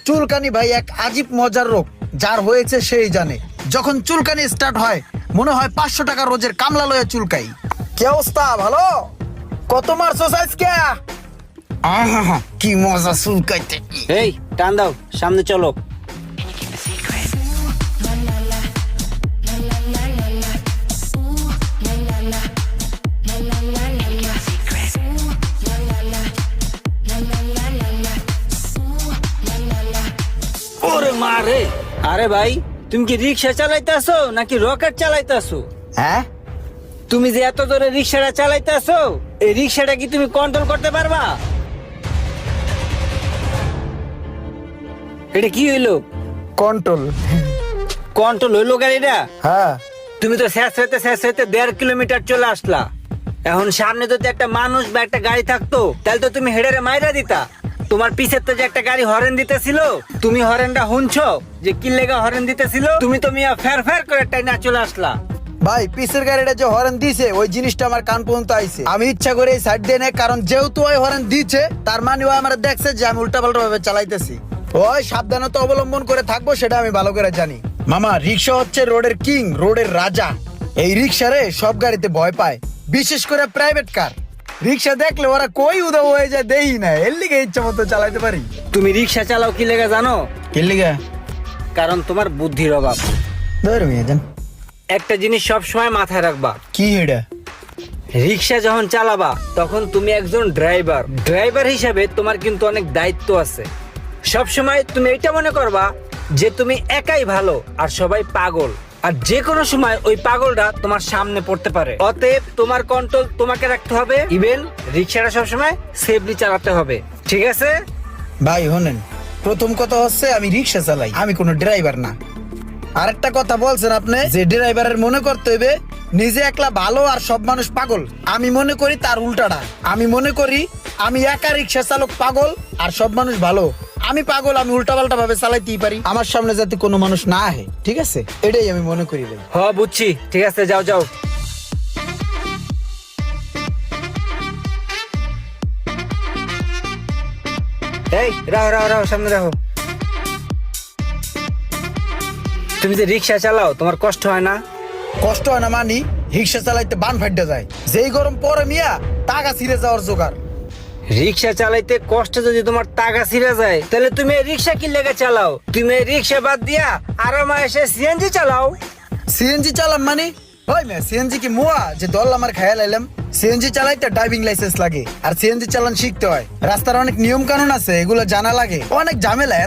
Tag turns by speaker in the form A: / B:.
A: চুলকানি ভাই এক আজীব মজার রোগ, যার হয়েছে সেই জানে। যখন চুলকানি স্টার্ট হয় মনে হয় 500 টাকা রোজের কামলা লয়ে চুলকাই। কি অবস্থা? ভালো? কত মারছো আজকে? আহা, কি মজা চুলকাইতে।
B: এই টান দাও, সামনে চলো। ওরে মারে! আরে ভাই, তুমি কি রিক্সা চালাইতেছো নাকি রকেট চালাইতেছো?
A: হ্যাঁ,
B: তুমি যে এত জোরে রিক্সাটা চালাইতেছো, এই রিক্সাটা কি তুমি কন্ট্রোল করতে পারবা? এটা কি হইলো?
A: কন্ট্রোল।
B: কন্ট্রোল হইলো গাড়িটা?
A: হ্যাঁ,
B: তুমি তো শেষ হইতে 1.5 কিলোমিটার চলে আসলা। এখন সামনে যদি একটা মানুষ বা একটা গাড়ি থাকতো, তাহলে তো তুমি হেডারে মাইরা দিতা। তোমার পিছের তো যে একটা গাড়ি হরেন দিতেছিল, তুমি হরেনটা শুনছো যে কি লেগা হরেন দিতেছিল? তুমি তো মিয়া ফের ফের করে টাইনা চলে আসলা।
A: ভাই পিসের গাড়িটা যে হরেন দিছে ওই জিনিসটা আমার কান পর্যন্ত আইছে। আমি ইচ্ছা করে এই সাইড দিয়ে নেই, কারণ যেহেতু ওই হরেন দিছে তার মানে ও আমার দেখছে যে আমি উল্টাপাল্টা ভাবে চালাইতেছি। ওই সাবধানতা অবলম্বন করে থাকবো সেটা আমি ভালো করে জানি। মামা, রিক্সা হচ্ছে রোডের কিং, রোডের রাজা। এই রিক্সারে সব গাড়িতে ভয় পায়, বিশেষ করে প্রাইভেট কার। রিক্সা দেখলে ওরা কই উদাও হয়ে যায় দেই না, এর লিগে ইচ্ছা মতো চালাইতে পারি।
B: তুমি রিক্সা চালাও কি লেগা জানো?
A: এর লিগে
B: কারণ তোমার বুদ্ধির অভাব।
A: ধরবি জান।
B: একটা জিনিস সব সময় মাথায় রাখবা,
A: কি এটা?
B: রিক্সা যখন চালাবা তখন তুমি একজন ড্রাইভার। ড্রাইভার হিসাবে তোমার কিন্তু অনেক দায়িত্ব আছে। সব সময় তুমি এটা মনে করবা যে তুমি একাই ভালো আর সবাই পাগল, আর যে কোনো সময় ওই পাগলটা তোমার সামনে পড়তে পারে। অতএব তোমার কন্ট্রোল তোমাকে রাখতে হবে, ইভেন রিক্সাটা সবসময় সেফলি চালাতে হবে, ঠিক আছে?
A: ভাই হোনেন, প্রথম কথা হচ্ছে আমি রিক্সা চালাই, আমি কোনো ড্রাইভার না। আরেকটা কথা বলছেন আপনি যে ড্রাইভারের মনে করতে হবে নিজে একলা ভালো আর সব মানুষ পাগল। আমি মনে করি তার উল্টাটা। আমি মনে করি আমি একা রিক্সা চালক পাগল আর সব মানুষ ভালো। আমি পাগল, আমি উল্টাপাল্টা ভাবে চালাইতেই পারি, আমার সামনে যাতে কোনো মানুষ না আহে, ঠিক আছে? এটাই আমি মনে করি ভাই।
B: হ, বুঝছি, ঠিক আছে, যাও যাও। এই রাও রাও রাও, সামনে রাখো। তুমি যে রিক্সা চালাও তোমার কষ্ট হয় না?
A: কষ্ট হয় না মানি, রিক্সা চালাইতে বান ফাইটে যায়। যেই গরম পরে মিয়া টাকা ছিঁড়ে যাওয়ার জোগাড়।
B: রিক্সা চালাইতে কষ্ট যদি তোমার টাকা ছিঁড়ে যায়, তাহলে তুমি এই রিক্সা কি লেগে চালাও? তুমি এই রিক্সা বাদ দিয়া আরামে এসে সিএনজি চালাও।
A: সিএনজি চালাম মানে? ওই মেয়ে, সিএনজি কি মুয়া যে দল আমার খায়া লাইলাম? সিএনজি চালাইতে ড্রাইভিং লাইসেন্স লাগে, আর সিএনজি চালান শিখতে হয়। রাস্তার অনেক নিয়ম কানুন আছে, এগুলো জানা লাগে, অনেক ঝামেলা। এত